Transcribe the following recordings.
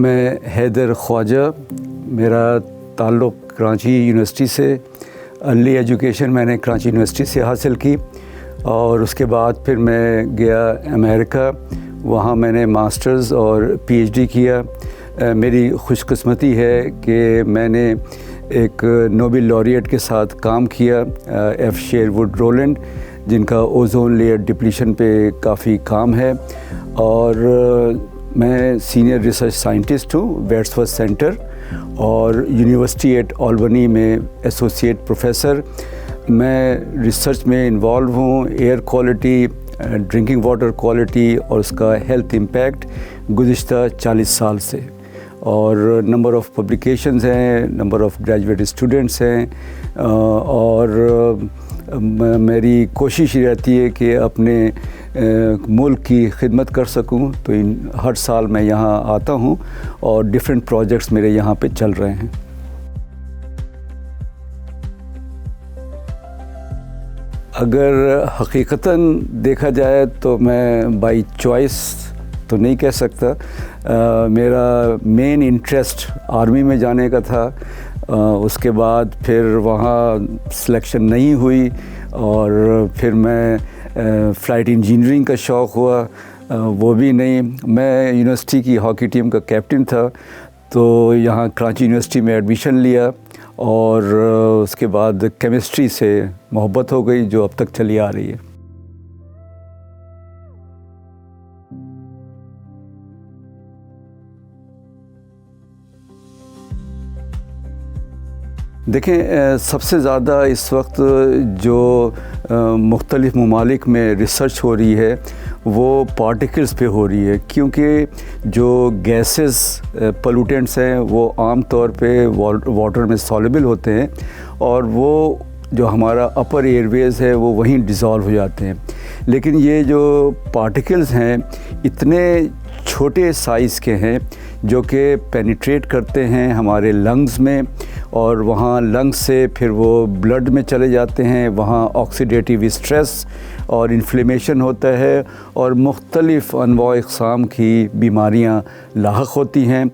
मैं हैदर ख्वाजा, मेरा ताल्लुक़ कराची यूनिवर्सिटी से। अर्ली एजुकेशन मैंने कराची यूनिवर्सिटी से हासिल की और उसके बाद फिर मैं गया अमेरिका, वहाँ मैंने मास्टर्स और पीएचडी किया। मेरी खुशकिस्मती है कि मैंने एक नोबेल लॉरिएट के साथ काम किया, एफ शेरवुड रोलैंड, जिनका ओजोन लेयर डिप्लीशन पे काफ़ी काम है। और मैं सीनियर रिसर्च साइंटिस्ट हूँ वेट्सवर्थ सेंटर और यूनिवर्सिटी एट ऑल्बनी में एसोसिएट प्रोफेसर। मैं रिसर्च में इन्वॉल्व हूँ, air quality, drinking water quality और उसका हेल्थ इम्पैक्ट गुज़िश्ता 40 साल से। और नंबर ऑफ़ पब्लिकेशंस हैं, नंबर ऑफ़ ग्रेजुएट स्टूडेंट्स हैं और मेरी कोशिश रहती है कि अपने मुल्क की खिदमत कर सकूं। तो हर साल मैं यहाँ आता हूँ और डिफरेंट प्रोजेक्ट्स मेरे यहाँ पे चल रहे हैं। अगर हकीकतन देखा जाए तो मैं बाई चॉइस तो नहीं कह सकता। मेरा मेन इंटरेस्ट आर्मी में जाने का था। उसके बाद फिर वहाँ सिलेक्शन नहीं हुई और फिर मैं फ़्लाइट इंजीनियरिंग का शौक़ हुआ, वो भी नहीं। मैं यूनिवर्सिटी की हॉकी टीम का कैप्टन था, तो यहाँ कराची यूनिवर्सिटी में एडमिशन लिया और उसके बाद केमिस्ट्री से मोहब्बत हो गई, जो अब तक चली आ रही है। देखें, सबसे ज़्यादा इस वक्त जो मुख्तलिफ़ ममालिक में रिसर्च हो रही है वो पार्टिकल्स पे हो रही है, क्योंकि जो गैसेस पोल्यूटेंट्स हैं वो आम तौर पे वाटर में सॉल्युबल होते हैं और वो जो हमारा अपर एयरवेज़ है वो वहीं डिज़ोल्व हो जाते हैं। लेकिन ये जो पार्टिकल्स हैं इतने छोटे साइज़ के हैं जो कि पेनिट्रेट करते हैं हमारे लंग्स में और वहाँ लंग्स से फिर वो ब्लड में चले जाते हैं। वहाँ ऑक्सीडेटिव स्ट्रेस और इन्फ्लेमेशन होता है और मुख्तलिफ़ अनवाअ इक़साम की बीमारियाँ लाहक होती हैं।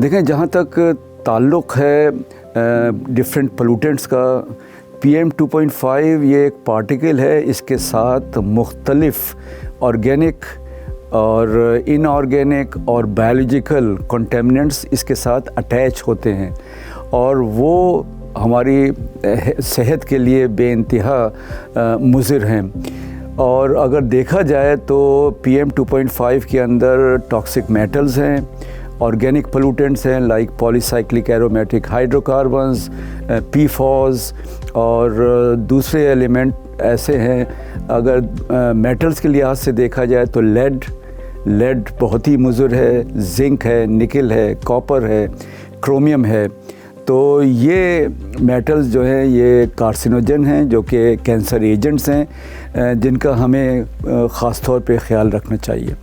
देखें, जहाँ तक ताल्लुक़ है डिफरेंट पोल्यूटेंट्स का, PM2.5 ये एक पार्टिकल है। इसके साथ मुख्तलिफ़ ऑर्गेनिक और इनऑर्गेनिक और बायोलॉजिकल कंटेमिनेंट्स इसके साथ अटैच होते हैं और वो हमारी सेहत के लिए बेइंतहा मुज़िर हैं। और अगर देखा जाए तो PM2.5 के अंदर टॉक्सिक मेटल्स हैं, ऑर्गेनिक पोल्यूटेंट्स हैं like polycyclic aromatic hydrocarbons, PFOS और दूसरे एलिमेंट ऐसे हैं। अगर मेटल्स के लिहाज से देखा जाए तो लेड बहुत ही मुज़र है, जिंक है, निकल है, कॉपर है, क्रोमियम है। तो ये मेटल्स जो हैं ये कार्सिनोजन हैं, जो कि कैंसर एजेंट्स हैं, जिनका हमें ख़ास तौर पे ख्याल रखना चाहिए।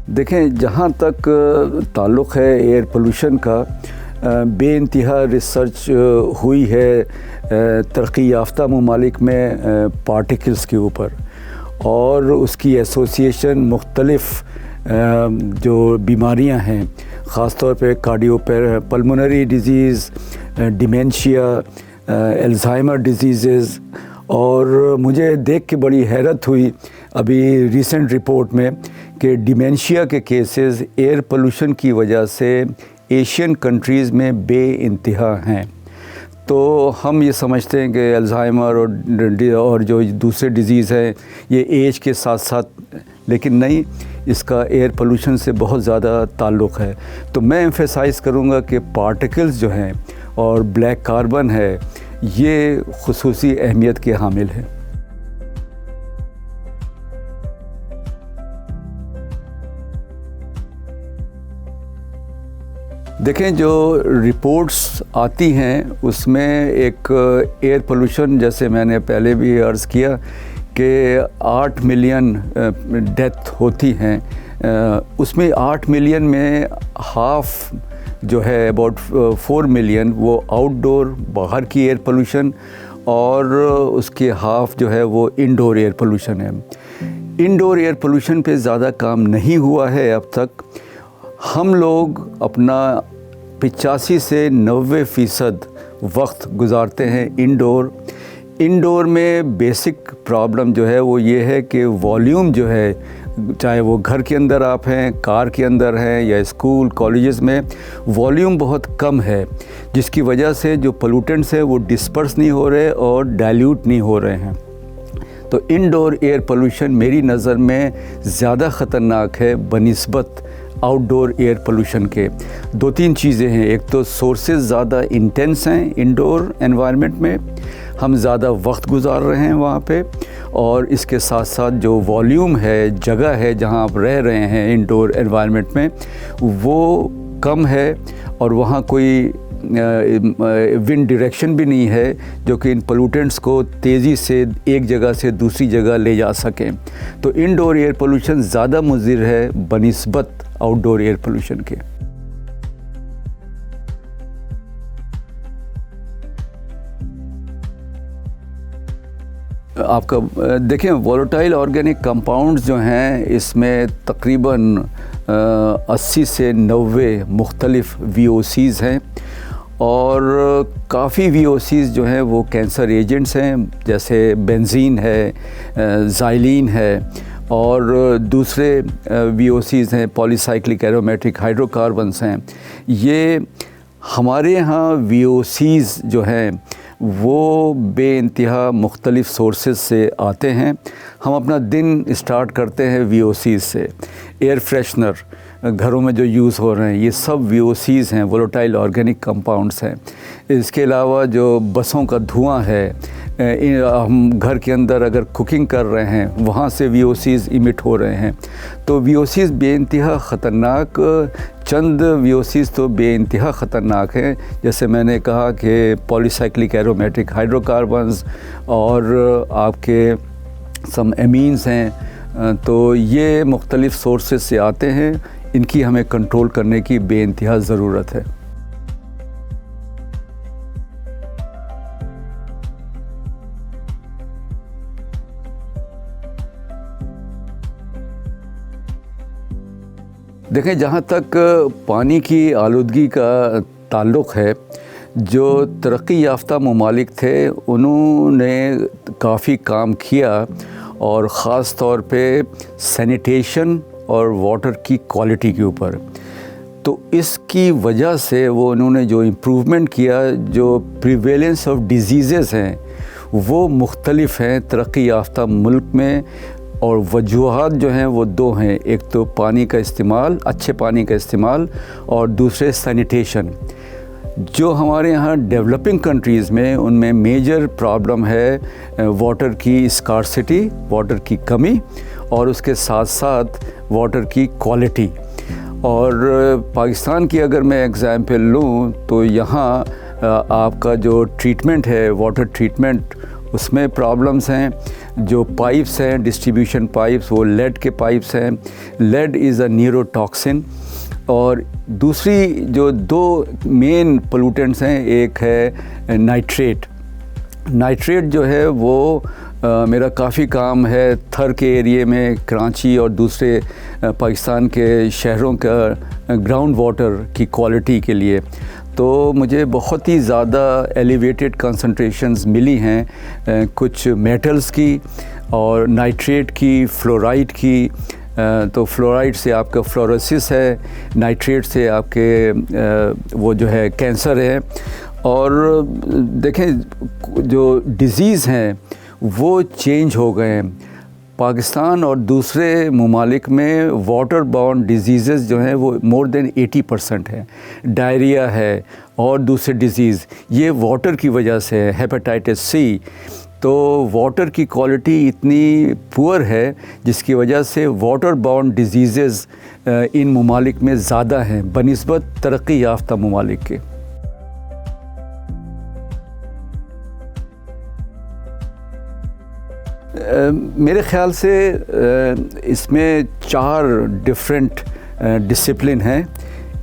देखें, जहाँ तक ताल्लुक़ है एयर पोल्यूशन का, बेइंतहा रिसर्च हुई है तरक्की याफ्ता ममालिक में पार्टिकल्स के ऊपर और उसकी एसोसिएशन मुख्तलिफ़ जो बीमारियां हैं, ख़ास तौर पे cardiopulmonary disease, dementia, Alzheimer disease. और मुझे देख के बड़ी हैरत हुई अभी रिसेंट रिपोर्ट में कि डिमेंशिया के केसेस एयर पोल्यूशन की वजह से एशियन कंट्रीज़ में बेइंतहा हैं। तो हम ये समझते हैं कि अल्ज़ाइमर और जो दूसरे डिज़ीज़ हैं ये एज के साथ साथ, लेकिन नहीं, इसका एयर पोल्यूशन से बहुत ज़्यादा ताल्लुक़ है। तो मैं एम्फेसाइज़ करूँगा कि पार्टिकल्स जो हैं और ब्लैक कार्बन है ये खुसूसी अहमियत के हामिल हैं। देखें, जो रिपोर्ट्स आती हैं उसमें एक एयर पोल्यूशन, जैसे मैंने पहले भी अर्ज़ किया कि 8 मिलियन डेथ होती हैं उसमें 8 मिलियन में हाफ जो है अबाउट 4 मिलियन वो आउटडोर बाहर की एयर पोल्यूशन और उसके हाफ जो है वो इंडोर एयर पोल्यूशन है। इंडोर एयर पोल्यूशन पे ज़्यादा काम नहीं हुआ है अब तक। हम लोग अपना 85 से 90% वक्त गुजारते हैं इंडोर में बेसिक प्रॉब्लम जो है वो ये है कि वॉल्यूम जो है, चाहे वो घर के अंदर आप हैं, कार के अंदर हैं या स्कूल कॉलेजेस में, वॉल्यूम बहुत कम है, जिसकी वजह से जो पोल्यूटेंट्स हैं वो डिस्पर्स नहीं हो रहे और डाइल्यूट नहीं हो रहे हैं। तो इंडोर एयर पोल्यूशन मेरी नज़र में ज़्यादा ख़तरनाक है बनिस्बत आउटडोर एयर पोल्यूशन के। 2-3 चीज़ें हैं। एक तो सोर्सेज ज़्यादा इंटेंस हैं इंडोर एनवायरनमेंट में, हम ज़्यादा वक्त गुजार रहे हैं वहाँ पे, और इसके साथ साथ जो वॉल्यूम है, जगह है जहाँ आप रह रहे हैं इंडोर एनवायरनमेंट में, वो कम है और वहाँ कोई विंड डायरेक्शन भी नहीं है जो कि इन पोल्यूटेंट्स को तेज़ी से एक जगह से दूसरी जगह ले जा सकें। तो इंडोर एयर पोल्यूशन ज़्यादा मुज़िर है बनिस्बत आउटडोर एयर पोल्यूशन के। आपका देखें, वोलेटाइल ऑर्गेनिक कंपाउंड्स जो हैं इसमें तकरीबन 80 से 90 मुख्तलिफ VOCs हैं और काफ़ी VOCs जो हैं वो कैंसर एजेंट्स हैं, जैसे बेंजीन है, ज़ाइलिन है, और दूसरे VOCs हैं पॉलीसाइक्लिक एरोमेटिक हाइड्रोकार्बन्स हैं। ये हमारे यहाँ VOCs जो हैं वो बेइंतहा मुख्तलिफ़ सोर्सेज से आते हैं। हम अपना दिन स्टार्ट करते हैं VOCs से। एयर फ्रेशनर घरों में जो यूज़ हो रहे हैं ये सब VOCs हैं, वोलेटाइल ऑर्गेनिक कंपाउंड्स हैं। इसके अलावा जो बसों का धुआं है, हम घर के अंदर अगर कुकिंग कर रहे हैं वहाँ से VOCs इमिट हो रहे हैं। तो VOCs बेइंतहा ख़तरनाक, चंद VOCs तो बेइंतहा ख़तरनाक हैं, जैसे मैंने कहा कि पॉलीसाइक्लिक एरोमेटिक हाइड्रोकार्बन्स और आपके सम एमीन्स हैं। तो ये मुख्तलिफ़ सोर्सेज से आते हैं, इनकी हमें कंट्रोल करने की बेइंतहा ज़रूरत है। देखें, जहाँ तक पानी की आलूदगी का ताल्लुक़ है, जो तरक्की याफ्ता ममालिक थे उन्होंने काफ़ी काम किया और ख़ास तौर पे सैनिटेशन और वाटर की क्वालिटी के ऊपर। तो इसकी वजह से वो उन्होंने जो इम्प्रूवमेंट किया, जो प्रिवेलेंस ऑफ डिजीज़ेज़ हैं वो मुख्तलिफ़ हैं तरक्की याफ्ता मुल्क में, और वजूहात जो हैं वो 2 हैं। एक तो पानी का इस्तेमाल, अच्छे पानी का इस्तेमाल, और दूसरे सैनिटेशन। जो हमारे यहाँ डेवलपिंग कंट्रीज़ में उनमें मेजर प्रॉब्लम है वाटर की स्कार्सिटी, वाटर की कमी, और उसके साथ साथ वाटर की क्वालिटी। और पाकिस्तान की अगर मैं एग्ज़ाम्पल लूँ तो यहाँ आपका जो ट्रीटमेंट है, वाटर ट्रीटमेंट, उसमें प्रॉब्लम्स हैं। जो पाइप्स हैं, डिस्ट्रीब्यूशन पाइप्स, वो लेड के पाइप्स हैं। Lead is a neurotoxin. और दूसरी जो 2 मेन पोल्यूटेंट्स हैं, एक है नाइट्रेट जो है वो मेरा काफ़ी काम है थर के एरिए में, कराची और दूसरे पाकिस्तान के शहरों का ग्राउंड वाटर की क्वालिटी के लिए। तो मुझे बहुत ही ज़्यादा एलिवेटेड कंसंट्रेशंस मिली हैं कुछ मेटल्स की और नाइट्रेट की, फ्लोराइड की। तो फ्लोराइड से आपका फ्लोरोसिस है, नाइट्रेट से आपके वो जो है कैंसर है। और देखें, जो डिज़ीज़ हैं वो चेंज हो गए हैं। पाकिस्तान और दूसरे ममालिक में वाटर बाउंड डिजीज़ जो हैं वो मोर देन 80% है। डायरिया है और दूसरे डिज़ीज़ ये वाटर की वजह से है, हेपेटाइटिस C। तो वाटर की क्वालिटी इतनी पुअर है जिसकी वजह से वाटर बाउंड डिजीज़ इन ममालिक में ज़्यादा हैं बनिस्बत तरक्की याफ्ता ममालिक के। मेरे ख़्याल से इसमें 4 डिफरेंट डिसिप्लिन हैं।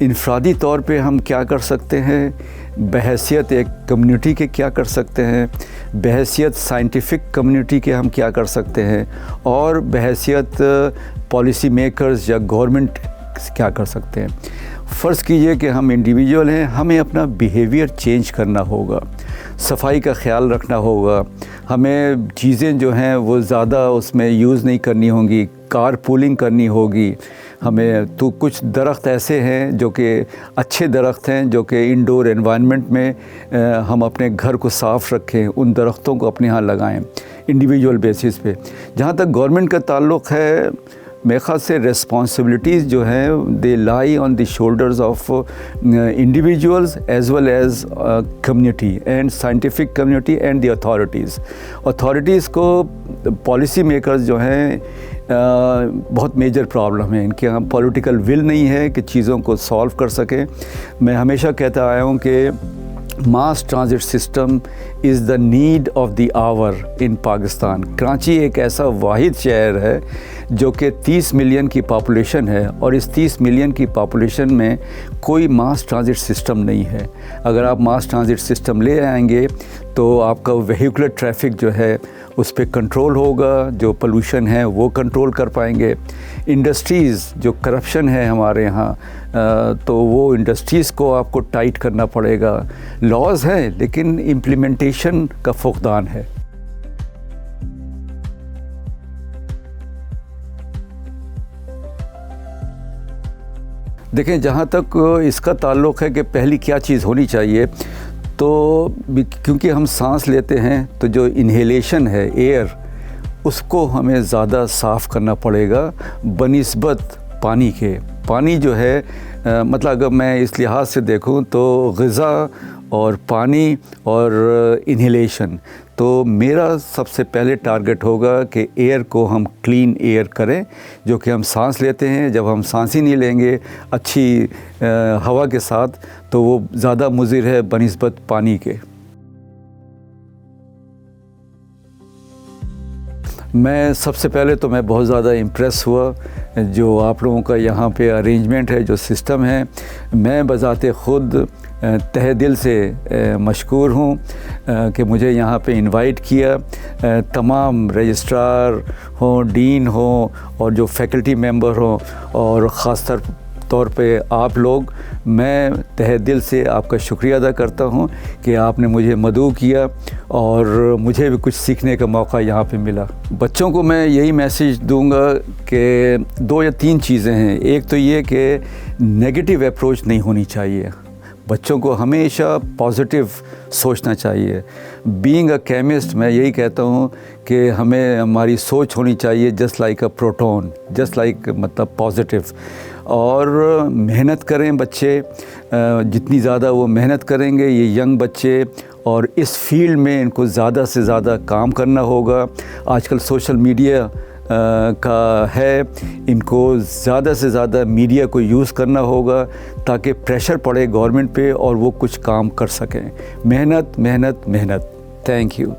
इनफरादी तौर पे हम क्या कर सकते हैं, बहैसियत एक कम्युनिटी के क्या कर सकते हैं, बहैसियत साइंटिफिक कम्युनिटी के हम क्या कर सकते हैं, और बहैसियत पॉलिसी मेकर्स या गवर्नमेंट क्या कर सकते हैं। फ़र्ज़ कीजिए कि हम इंडिविजुअल हैं, हमें अपना बिहेवियर चेंज करना होगा, सफाई का ख्याल रखना होगा, हमें चीज़ें जो हैं वो ज़्यादा उसमें यूज़ नहीं करनी होंगी, कार पूलिंग करनी होगी हमें। तो कुछ दरख्त ऐसे हैं जो कि अच्छे दरख्त हैं, जो कि इंडोर एनवायरनमेंट में हम अपने घर को साफ़ रखें, उन दरख्तों को अपने यहाँ लगाएं इंडिविजुअल बेसिस पे। जहाँ तक गवर्नमेंट का ताल्लुक़ है, मेरे ख़्याल से रिस्पॉन्सिबिलिटीज़ जो हैं they lie on the shoulders of individuals as well as community and scientific community and the authorities को पॉलिसी मेकर्स जो हैं बहुत मेजर प्रॉब्लम है, इनके यहाँ पॉलिटिकल विल नहीं है कि चीज़ों को सॉल्व कर सकें। मैं हमेशा कहता आया हूँ कि mass transit system is the need of the hour in Pakistan. Karachi एक ऐसा वाहिद शहर है जो कि 30 मिलियन की पॉपुलेशन है, और इस 30 मिलियन की पॉपुलेशन में कोई मास ट्रांजिट सिस्टम नहीं है। अगर आप मास ट्रांजिट सिस्टम ले आएंगे तो आपका वेहिकुलर ट्रैफिक जो है उस पर कंट्रोल होगा, जो पोल्यूशन है वो कंट्रोल कर पाएंगे। इंडस्ट्रीज़ जो करप्शन है हमारे यहाँ, तो वो इंडस्ट्रीज़ को आपको टाइट करना पड़ेगा। लॉज़ हैं लेकिन इम्प्लीमेंटेशन का फुकदान है। देखें, जहाँ तक इसका ताल्लुक़ है कि पहली क्या चीज़ होनी चाहिए, तो क्योंकि हम सांस लेते हैं तो जो इन्हेलेशन है एयर, उसको हमें ज़्यादा साफ़ करना पड़ेगा बनिस्बत पानी के। पानी जो है मतलब अगर मैं इस लिहाज से देखूं तो ग़िज़ा और पानी और इन्हेलेशन, तो मेरा सबसे पहले टारगेट होगा कि एयर को हम क्लीन एयर करें जो कि हम सांस लेते हैं। जब हम सांस ही नहीं लेंगे अच्छी हवा के साथ, तो वो ज़्यादा मुज़िर है बनिस्बत पानी के। मैं सबसे पहले तो मैं बहुत ज़्यादा इम्प्रेस हुआ जो आप लोगों का यहाँ पे अरेंजमेंट है, जो सिस्टम है। मैं बज़ाते ख़ुद तहे दिल से मशकूर हूँ कि मुझे यहाँ पे इनवाइट किया। तमाम रजिस्ट्रार हों, डीन हों, और जो फैकल्टी मेंबर हों, और ख़ास तौर पे आप लोग, मैं तहे दिल से आपका शुक्रिया अदा करता हूँ कि आपने मुझे मदऊ किया और मुझे भी कुछ सीखने का मौका यहाँ पे मिला। बच्चों को मैं यही मैसेज दूँगा कि 2 या 3 चीज़ें हैं। एक तो ये कि नेगेटिव अप्रोच नहीं होनी चाहिए, बच्चों को हमेशा पॉजिटिव सोचना चाहिए। बीइंग अ केमिस्ट मैं यही कहता हूँ कि हमें हमारी सोच होनी चाहिए just like a proton, just like मतलब पॉजिटिव। और मेहनत करें बच्चे, जितनी ज़्यादा वो मेहनत करेंगे, ये यंग बच्चे, और इस फील्ड में इनको ज़्यादा से ज़्यादा काम करना होगा। आजकल सोशल मीडिया का है, इनको ज़्यादा से ज़्यादा मीडिया को यूज़ करना होगा ताकि प्रेशर पड़े गवर्नमेंट पे और वो कुछ काम कर सकें। मेहनत मेहनत मेहनत। Thank you.